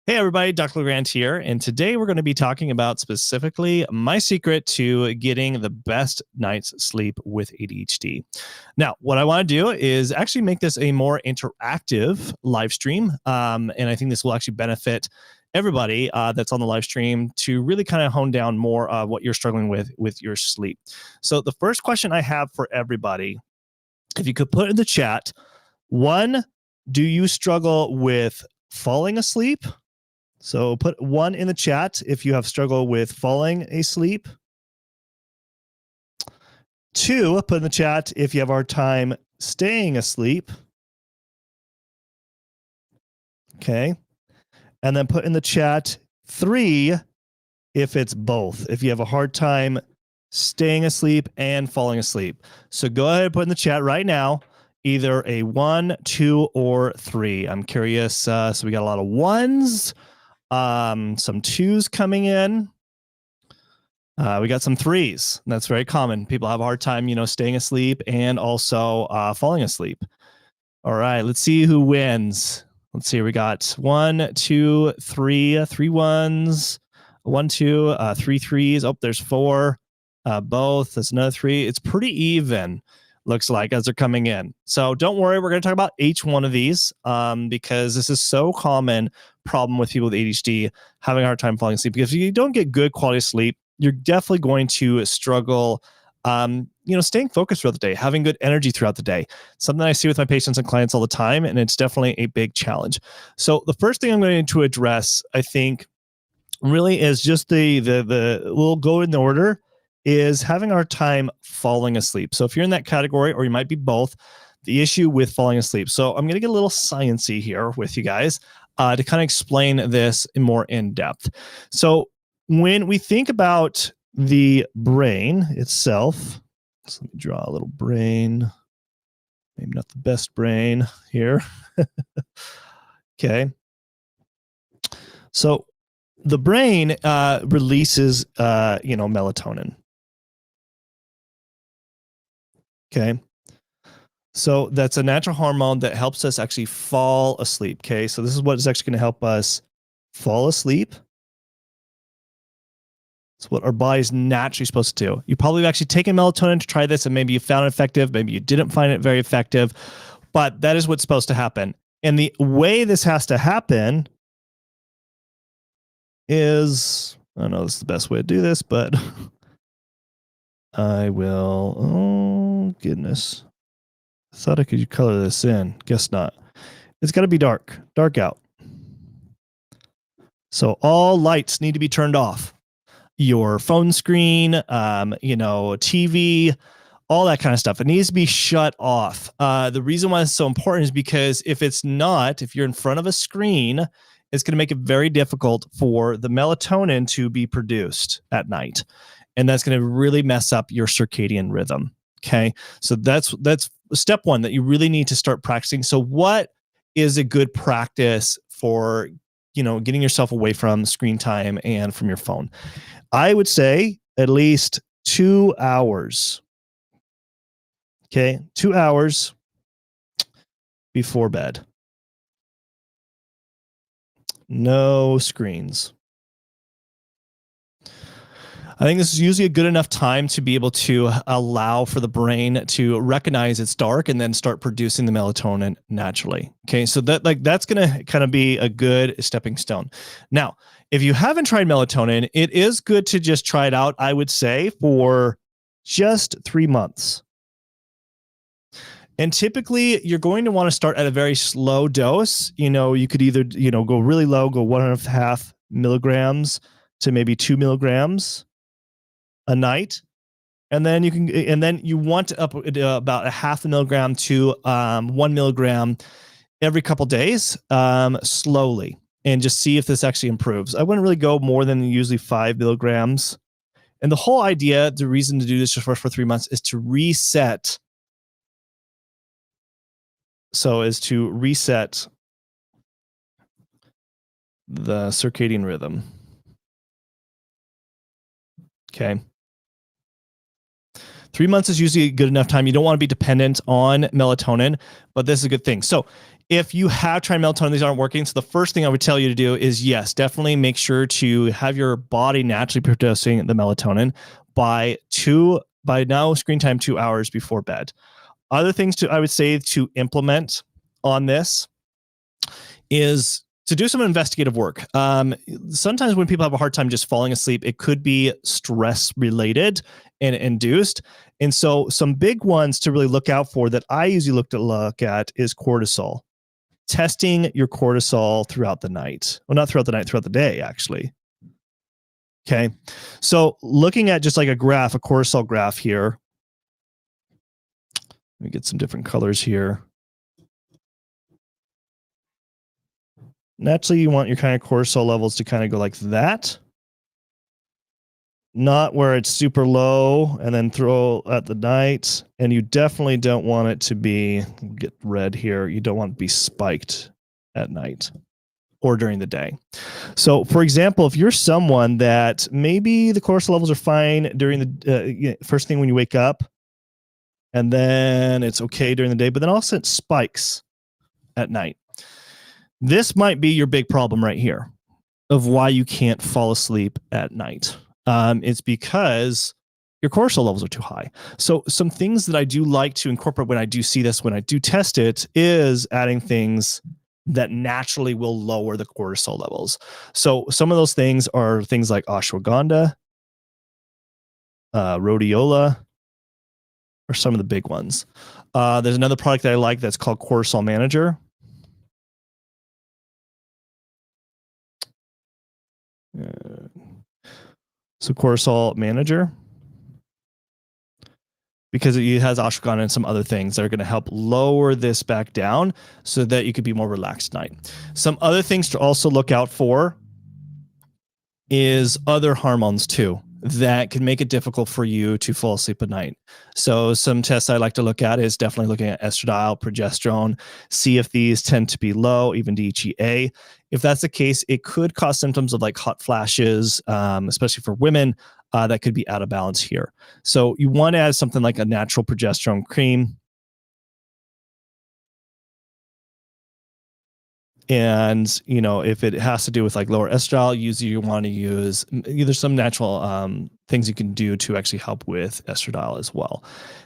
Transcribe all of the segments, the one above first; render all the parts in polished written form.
Hey everybody, Dr. LeGrand here, and today we're going to be talking about specifically my secret to getting the best night's sleep with ADHD. Now, what I want to do is actually make this a more interactive live stream, and I think this will actually benefit everybody that's on the live stream to really kind of hone down more of what you're struggling with your sleep. So the first question I have for everybody, if you could put in the chat, one, do you struggle with falling asleep? So put 1 in the chat if you have struggled with falling asleep. 2, put in the chat if you have a hard time staying asleep. Okay. And then put in the chat 3 if it's both, if you have a hard time staying asleep and falling asleep. So go ahead and put in the chat right now, either a 1, 2, or 3. I'm curious. So we got a lot of 1s. Some 2s coming in. We got some 3s. That's very common. People have a hard time, staying asleep and also falling asleep. All right, let's see who wins. Let's see. We got 1, 2, 3, 3 1s, 1, 2, 3 3s. Oh, there's 4. Both. That's another 3. It's pretty even, looks like, as they're coming in. So don't worry, we're going to talk about each one of these because this is so common problem with people with ADHD having a hard time falling asleep. Because if you don't get good quality sleep, you're definitely going to struggle staying focused throughout the day, having good energy throughout the day. Something I see with my patients and clients all the time, and it's definitely a big challenge. So the first thing I'm going to address, I think, really is just we'll go in the order, is having a hard time falling asleep. So if you're in that category, or you might be both, the issue with falling asleep. So I'm going to get a little sciencey here with you guys to kind of explain this more in depth. So when we think about the brain itself, so let me draw a little brain, maybe not the best brain here. Okay. So the brain releases, melatonin. Okay. So that's a natural hormone that helps us actually fall asleep. Okay. So this is what is actually going to help us fall asleep. It's what our body's naturally supposed to do. You probably have actually taken melatonin to try this, and maybe you found it effective. Maybe you didn't find it very effective, but that is what's supposed to happen. And the way this has to happen is, I don't know this is the best way to do this, but I will, oh goodness. I thought I could color this in. Guess not. It's got to be dark out. So all lights need to be turned off. Your phone screen, TV, all that kind of stuff. It needs to be shut off. The reason why it's so important is because if you're in front of a screen, it's going to make it very difficult for the melatonin to be produced at night. And that's going to really mess up your circadian rhythm. Okay. So that's step 1 that you really need to start practicing. So what is a good practice for, getting yourself away from screen time and from your phone? I would say at least 2 hours. Okay. 2 hours before bed. No screens. I think this is usually a good enough time to be able to allow for the brain to recognize it's dark and then start producing the melatonin naturally. Okay, so that's going to kind of be a good stepping stone. Now, if you haven't tried melatonin, it is good to just try it out, I would say, for just 3 months. And typically, you're going to want to start at a very slow dose. You could either, go really low, go 1.5 milligrams to maybe 2 milligrams a night, and then you want to up about 0.5 milligram to 1 milligram every couple days, slowly, and just see if this actually improves. I wouldn't really go more than usually 5 milligrams. And the whole idea, the reason to do this just for 3 months, is to reset. So is to reset the circadian rhythm. Okay. 3 months is usually a good enough time. You don't want to be dependent on melatonin, but this is a good thing. So if you have tried melatonin, these aren't working. So the first thing I would tell you to do is, yes, definitely make sure to have your body naturally producing the melatonin by now screen time 2 hours before bed. Other things I would say to implement on this is to do some investigative work. Sometimes when people have a hard time just falling asleep, it could be stress related and induced. And so some big ones to really look out for that I usually look at is cortisol. Testing your cortisol throughout the night. Well, not throughout the night, throughout the day, actually. Okay. So looking at just like a cortisol graph here. Let me get some different colors here. Naturally, you want your kind of cortisol levels to kind of go like that. Not where it's super low and then throw at the night. And you definitely don't want it to be, get red here, you don't want it to be spiked at night or during the day. So, for example, if you're someone that maybe the cortisol levels are fine during the first thing when you wake up, and then it's okay during the day, but then all of a sudden it spikes at night. This might be your big problem right here of why you can't fall asleep at night. It's because your cortisol levels are too high. So some things that I do like to incorporate when I do see this, when I do test it, is adding things that naturally will lower the cortisol levels. So some of those things are things like ashwagandha, rhodiola, are some of the big ones. There's another product that I like that's called Cortisol Manager. So Cortisol Manager, because it has ashwagandha and some other things that are going to help lower this back down so that you could be more relaxed at night. Some other things to also look out for is other hormones too that can make it difficult for you to fall asleep at night. So some tests I like to look at is definitely looking at estradiol, progesterone, see if these tend to be low, even DHEA. If that's the case, it could cause symptoms of like hot flashes, especially for women, that could be out of balance here. So you want to add something like a natural progesterone cream. And, you know, if it has to do with like lower estradiol, usually you want to use either some natural things you can do to actually help with estradiol as well.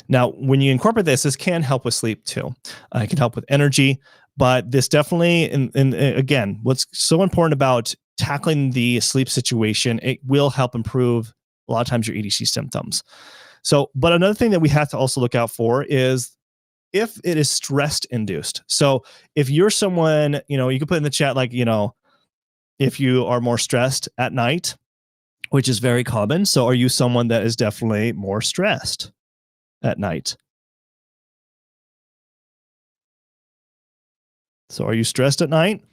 Now, when you incorporate this can help with sleep too. It can help with energy, but this definitely, and again, what's so important about tackling the sleep situation, it will help improve a lot of times your ADHD symptoms. So, but another thing that we have to also look out for is if it is stress induced. So if you're someone, you know, you can put in the chat, like, you know, if you are more stressed at night, which is very common. So are you someone that is definitely more stressed at night? So are you stressed at night?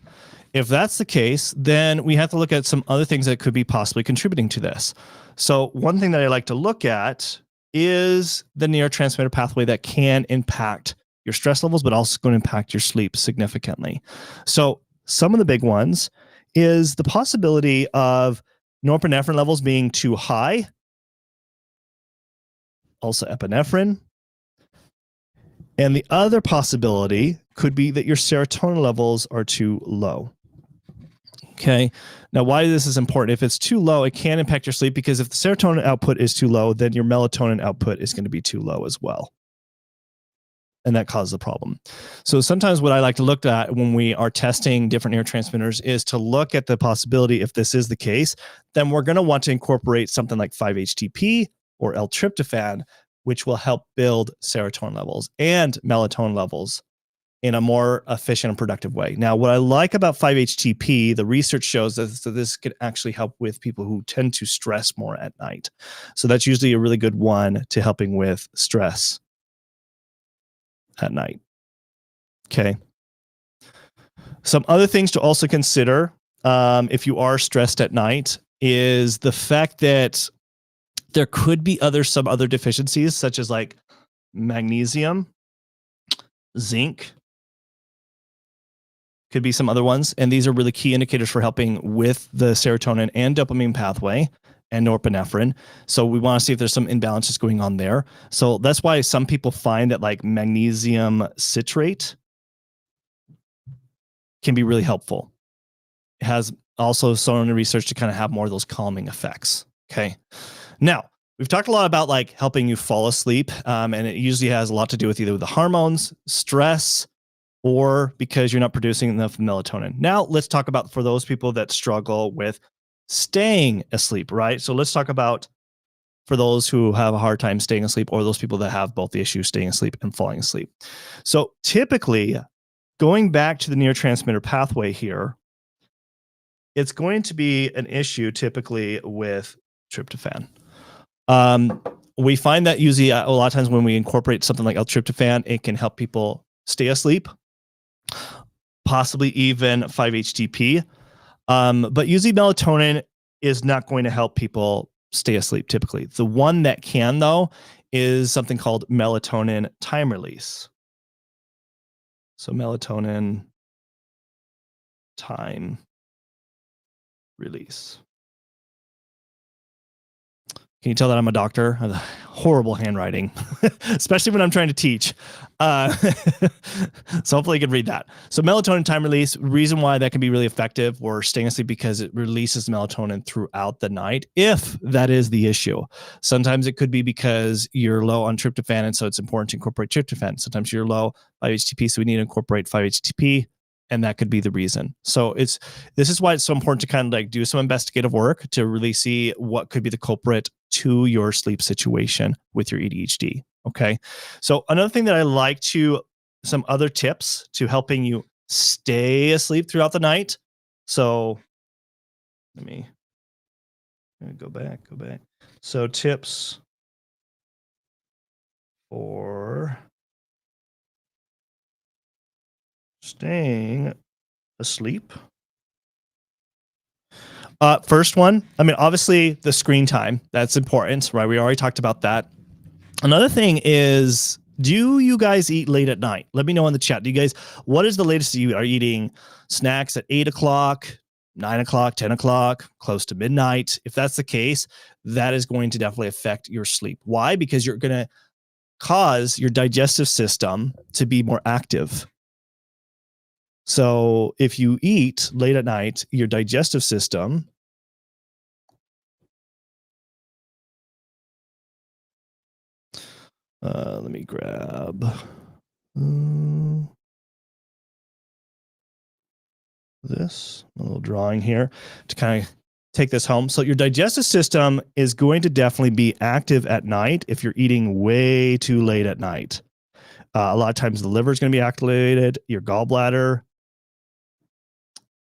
If that's the case, then we have to look at some other things that could be possibly contributing to this. So one thing that I like to look at is the neurotransmitter pathway that can impact your stress levels, but also going to impact your sleep significantly. So some of the big ones is the possibility of norepinephrine levels being too high, also epinephrine. And the other possibility could be that your serotonin levels are too low. Okay. Now, why this is important? If it's too low, it can impact your sleep, because if the serotonin output is too low, then your melatonin output is going to be too low as well. And that causes a problem. So sometimes what I like to look at when we are testing different neurotransmitters is to look at the possibility, if this is the case, then we're going to want to incorporate something like 5-HTP or L-tryptophan, which will help build serotonin levels and melatonin levels in a more efficient and productive way. Now, what I like about 5-HTP, the research shows that this could actually help with people who tend to stress more at night. So that's usually a really good one to helping with stress at night. Okay. Some other things to also consider if you are stressed at night is the fact that there could be some other deficiencies, such as like magnesium, zinc, could be some other ones. And these are really key indicators for helping with the serotonin and dopamine pathway and norepinephrine. So we want to see if there's some imbalances going on there. So that's why some people find that like magnesium citrate can be really helpful. It has also shown in research to kind of have more of those calming effects. Okay. Now, we've talked a lot about like helping you fall asleep, and it usually has a lot to do with either the hormones, stress, or because you're not producing enough melatonin. Now, let's talk about for those people that struggle with staying asleep, right? So let's talk about for those who have a hard time staying asleep, or those people that have both the issue staying asleep and falling asleep. So typically, going back to the neurotransmitter pathway here, it's going to be an issue typically with tryptophan. We find that usually a lot of times when we incorporate something like L-tryptophan, it can help people stay asleep, possibly even 5-HTP. But usually melatonin is not going to help people stay asleep typically. The one that can, though, is something called melatonin time release. So melatonin time release. Can you tell that I'm a doctor? I have horrible handwriting, especially when I'm trying to teach. So hopefully you can read that. So melatonin time release, reason why that can be really effective for staying asleep, because it releases melatonin throughout the night, if that is the issue. Sometimes it could be because you're low on tryptophan, and so it's important to incorporate tryptophan. Sometimes you're low 5-HTP, so we need to incorporate 5-HTP. And that could be the reason. So this is why it's so important to kind of like do some investigative work to really see what could be the culprit to your sleep situation with your ADHD. Okay. So another thing that I like some other tips to helping you stay asleep throughout the night. So let me go back. So tips for staying asleep. First one, I mean, obviously the screen time, that's important, right? We already talked about that. Another thing is, do you guys eat late at night? Let me know in the chat. Do you guys, what is the latest you are eating snacks at 8 o'clock, 9 o'clock, 10 o'clock, close to midnight? If that's the case, that is going to definitely affect your sleep. Why? Because you're going to cause your digestive system to be more active. So if you eat late at night, your digestive system let me grab this, a little drawing here to kind of take this home. So your digestive system is going to definitely be active at night if you're eating way too late at night. A lot of times the liver is going to be activated, your gallbladder,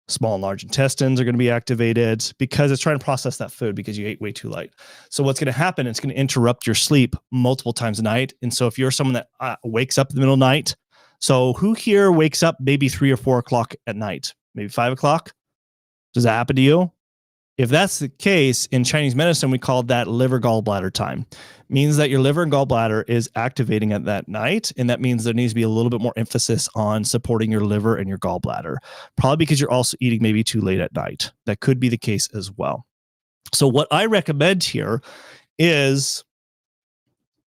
small and large intestines are going to be activated because it's trying to process that food because you ate way too late. So what's going to happen, it's going to interrupt your sleep multiple times a night. And so if you're someone that wakes up in the middle of the night, so who here wakes up maybe 3 or 4 o'clock at night, maybe 5 o'clock? Does that happen to you? If that's the case, in Chinese medicine, we call that liver gallbladder time. It means that your liver and gallbladder is activating at that night. And that means there needs to be a little bit more emphasis on supporting your liver and your gallbladder, probably because you're also eating maybe too late at night. That could be the case as well. So what I recommend here is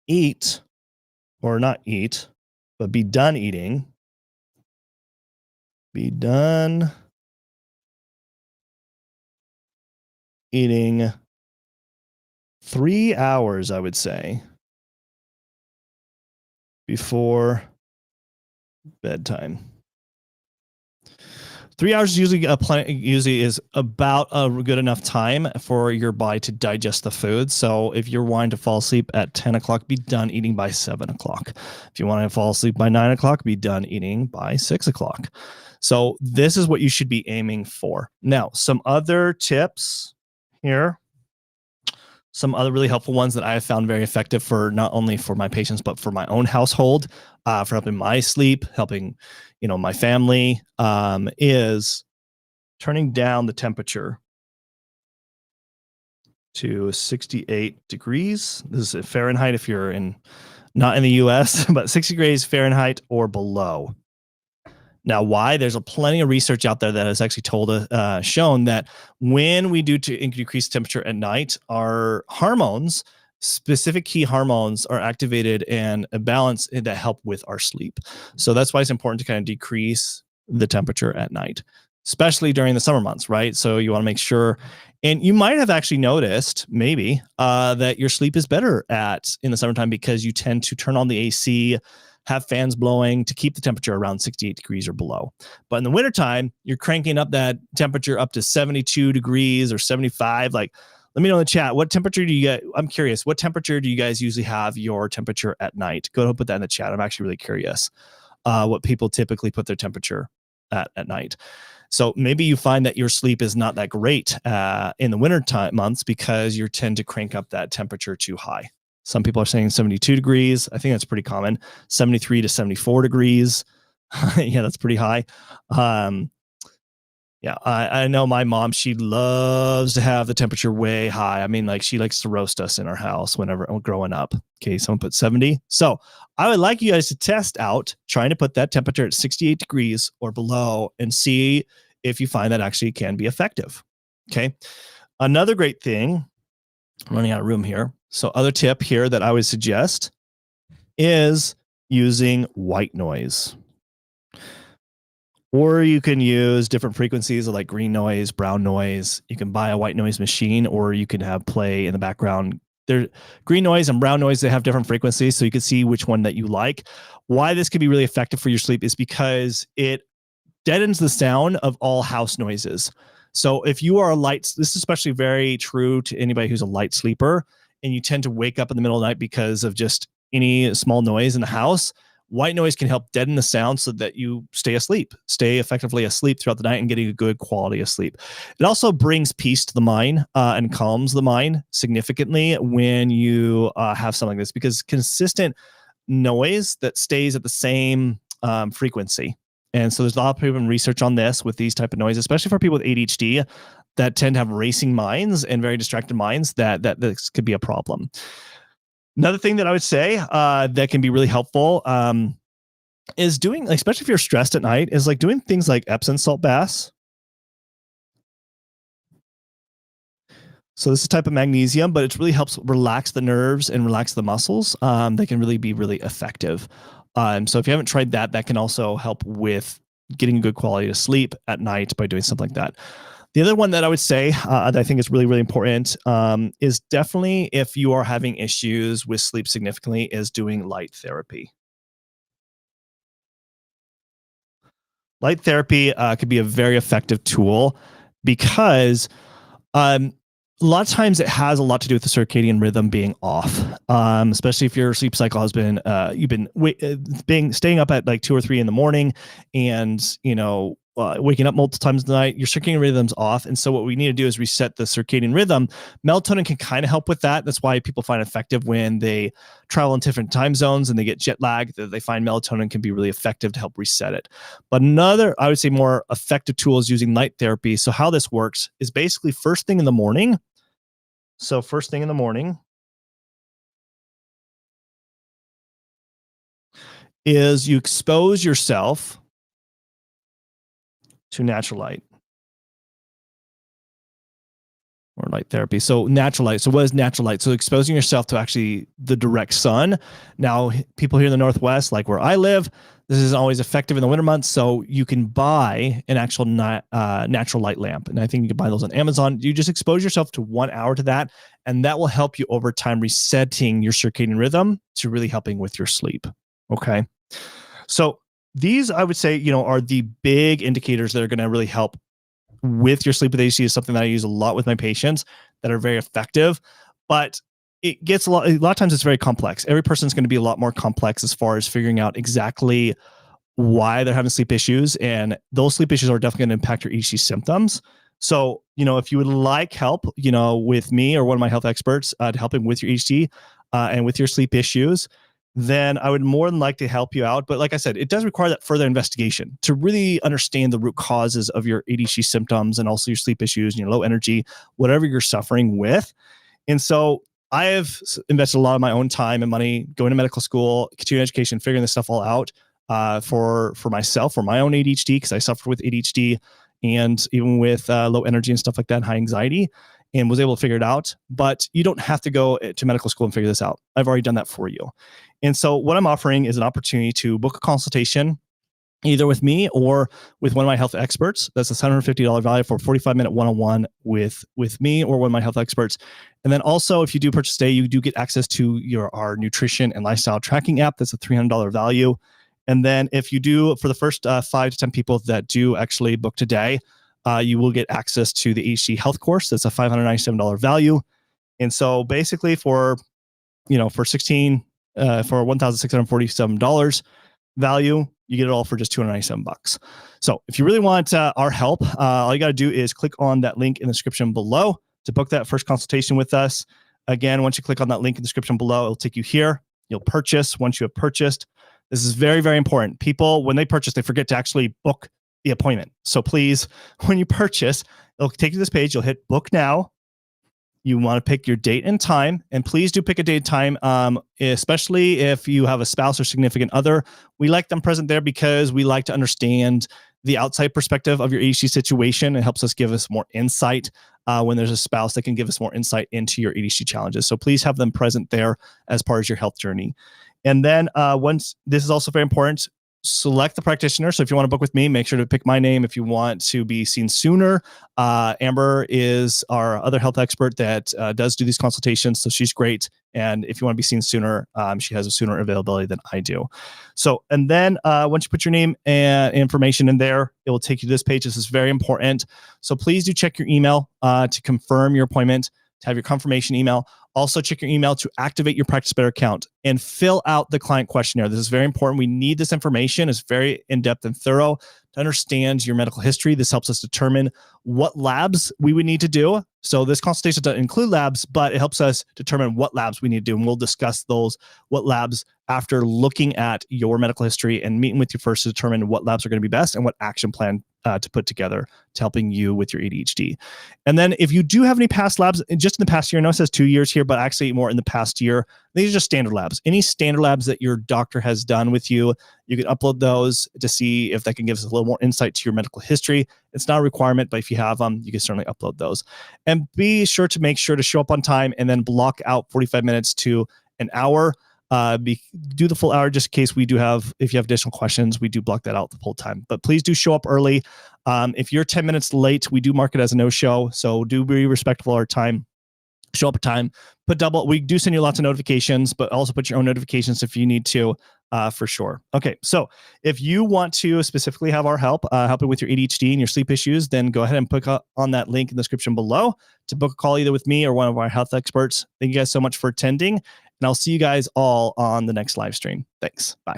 eat, or not eat, but be done eating. Be done eating 3 hours, I would say, before bedtime. 3 hours usually is about a good enough time for your body to digest the food. So if you're wanting to fall asleep at 10 o'clock, be done eating by 7 o'clock. If you want to fall asleep by 9 o'clock, be done eating by 6 o'clock. So this is what you should be aiming for. Now, some other tips here. Some other really helpful ones that I have found very effective for not only for my patients, but for my own household, for helping my sleep, helping, my family, is turning down the temperature to 68 degrees. This is Fahrenheit if you're not in the US, but 60 degrees Fahrenheit or below. Now, why? There's plenty of research out there that has actually shown that when we do to decrease temperature at night, our hormones, specific key hormones, are activated and balanced that help with our sleep. So that's why it's important to kind of decrease the temperature at night, especially during the summer months, right? So you want to make sure, and you might have actually noticed maybe that your sleep is better at in the summertime because you tend to turn on the AC, have fans blowing to keep the temperature around 68 degrees or below. But in the wintertime, you're cranking up that temperature up to 72 degrees or 75. Like, let me know in the chat, what temperature do you get? I'm curious, what temperature do you guys usually have your temperature at night? Go ahead and put that in the chat. I'm actually really curious what people typically put their temperature at night. So maybe you find that your sleep is not that great in the winter time months because you tend to crank up that temperature too high. Some people are saying 72 degrees. I think that's pretty common. 73 to 74 degrees. Yeah, that's pretty high. Yeah, I know my mom, she loves to have the temperature way high. I mean, like, she likes to roast us in our house whenever growing up. Okay, someone put 70. So I would like you guys to test out trying to put that temperature at 68 degrees or below and see if you find that actually can be effective. Okay. Another great thing, I'm running out of room here. So other tip here that I would suggest is using white noise. Or you can use different frequencies of like green noise, brown noise. You can buy a white noise machine, or you can have play in the background. There, green noise and brown noise, they have different frequencies, so you can see which one that you like. Why this could be really effective for your sleep is because it deadens the sound of all house noises. So if you are a light, this is especially very true to anybody who's a light sleeper, and you tend to wake up in the middle of the night because of just any small noise in the house, white noise can help deaden the sound so that you stay effectively asleep throughout the night and getting a good quality of sleep. It also brings peace to the mind and calms the mind significantly when you have something like this, because consistent noise that stays at the same frequency. And so there's a lot of proven research on this with these type of noise, especially for people with ADHD that tend to have racing minds and very distracted minds, that this could be a problem. Another thing that I would say that can be really helpful is doing, especially if you're stressed at night, is like doing things like Epsom salt baths. So this is a type of magnesium, but it really helps relax the nerves and relax the muscles. They can really be really effective. So if you haven't tried that, that can also help with getting a good quality of sleep at night by doing something like that. The other one that I would say that I think is really, really important is definitely, if you are having issues with sleep significantly, is doing light therapy. Light therapy could be a very effective tool because a lot of times it has a lot to do with the circadian rhythm being off, especially if your sleep cycle has been you've been staying up at like 2 or 3 in the morning, and waking up multiple times in the night. Your circadian rhythm's off, and so what we need to do is reset the circadian rhythm. Melatonin can kind of help with that. That's why people find it effective when they travel in different time zones and they get jet lag. They find melatonin can be really effective to help reset it. But another, I would say, more effective tool is using light therapy. So how this works is basically first thing in the morning. So first thing in the morning is you expose yourself to natural light or light therapy. So natural light. So what is natural light? So exposing yourself to actually the direct sun. Now, people here in the Northwest, like where I live, this isn't always effective in the winter months. So you can buy an actual natural light lamp. And I think you can buy those on Amazon. You just expose yourself to 1 hour to that, and that will help you over time resetting your circadian rhythm to really helping with your sleep. Okay. So these, I would say, are the big indicators that are going to really help with your sleep with ADHD. Is something that I use a lot with my patients that are very effective, but it gets a lot of times it's very complex. Every person's going to be a lot more complex as far as figuring out exactly why they're having sleep issues. And those sleep issues are definitely going to impact your ADHD symptoms. So, if you would like help, with me or one of my health experts to helping with your ADHD and with your sleep issues, then I would more than like to help you out. But like I said, it does require that further investigation to really understand the root causes of your ADHD symptoms and also your sleep issues and your low energy, whatever you're suffering with. And so I have invested a lot of my own time and money going to medical school, continuing education, figuring this stuff all out for myself, for my own ADHD, because I suffered with ADHD and even with low energy and stuff like that, high anxiety, and was able to figure it out. But you don't have to go to medical school and figure this out. I've already done that for you. And so what I'm offering is an opportunity to book a consultation either with me or with one of my health experts. That's a $750 value for a 45-minute one-on-one with me or one of my health experts. And then also, if you do purchase today, you do get access to our nutrition and lifestyle tracking app. That's a $300 value. And then if you do, for the first 5 to 10 people that do actually book today, you will get access to the ADHD health course. That's a $597 value. And so basically for $1,647 value, you get it all for just $297. So if you really want our help, all you got to do is click on that link in the description below to book that first consultation with us. Again, once you click on that link in the description below, it'll take you here. You'll purchase. Once you have purchased, this is very, very important. People, when they purchase, they forget to actually book the appointment. So please, when you purchase, it'll take you to this page. You'll hit book now. You want to pick your date and time, and please do pick a date and time, especially if you have a spouse or significant other. We like them present there because we like to understand the outside perspective of your ADHD situation. It helps us give us more insight when there's a spouse that can give us more insight into your ADHD challenges. So please have them present there as part of your health journey. And then once, this is also very important, select the practitioner. So if you want to book with me, make sure to pick my name. If you want to be seen sooner, Amber is our other health expert that does do these consultations. So she's great. And if you want to be seen sooner, she has a sooner availability than I do. So, and then once you put your name and information in there, it will take you to this page. This is very important. So please do check your email to confirm your appointment, to have your confirmation email. Also check your email to activate your Practice Better account and fill out the client questionnaire. This is very important. We need this information. It's very in-depth and thorough to understand your medical history. This helps us determine what labs we would need to do. So this consultation doesn't include labs, but it helps us determine what labs we need to do. And we'll discuss those, what labs, after looking at your medical history and meeting with you first to determine what labs are going to be best and what action plan to put together to helping you with your ADHD. And then if you do have any past labs, just in the past year, I know it says 2 years here, but actually more in the past year, these are just standard labs. Any standard labs that your doctor has done with you, you can upload those to see if that can give us a little more insight to your medical history. It's not a requirement, but if you have them, you can certainly upload those. And be sure to make sure to show up on time and then block out 45 minutes to an hour. Do the full hour just in case we do have, if you have additional questions, we do block that out the whole time. But please do show up early. If you're 10 minutes late, we do mark it as a no-show. So do be respectful of our time. Show up at time. We do send you lots of notifications, but also put your own notifications if you need to, for sure. Okay, so if you want to specifically have our help, helping with your ADHD and your sleep issues, then go ahead and click on that link in the description below to book a call either with me or one of our health experts. Thank you guys so much for attending, and I'll see you guys all on the next live stream. Thanks. Bye.